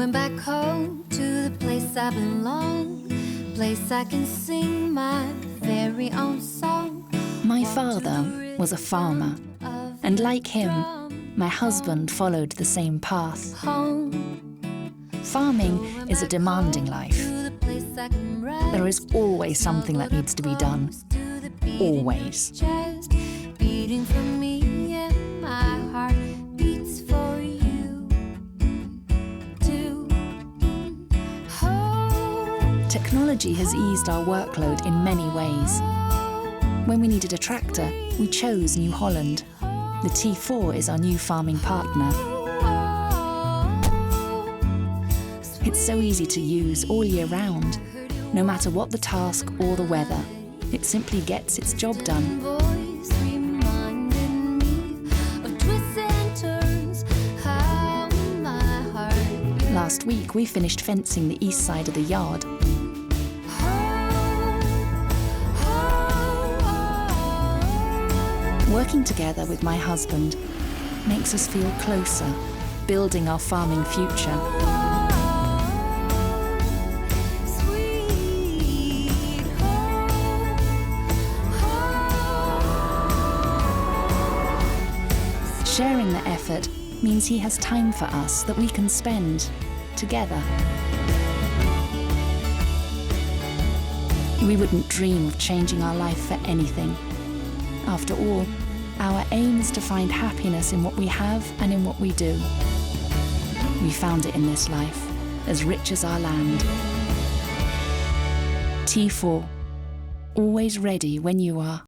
Going back home to the place I belong, place I can sing my very own song. My father was a farmer, and like him, my husband followed the same path. Farming is a demanding life. There is always something that needs to be done. Always. Beating for me and my heart beats for you too. Technology has eased our workload in many ways. When we needed a tractor, we chose New Holland. The T4 is our new farming partner. It's so easy to use all year round, no matter what the task or the weather. It simply gets its job done. Last week we finished fencing the east side of the yard. Working together with my husband makes us feel closer, building our farming future. Sharing the effort means he has time for us that we can spend together. We wouldn't dream of changing our life for anything. After all, our aim is to find happiness in what we have and in what we do. We found it in this life, as rich as our land. T4, always ready when you are.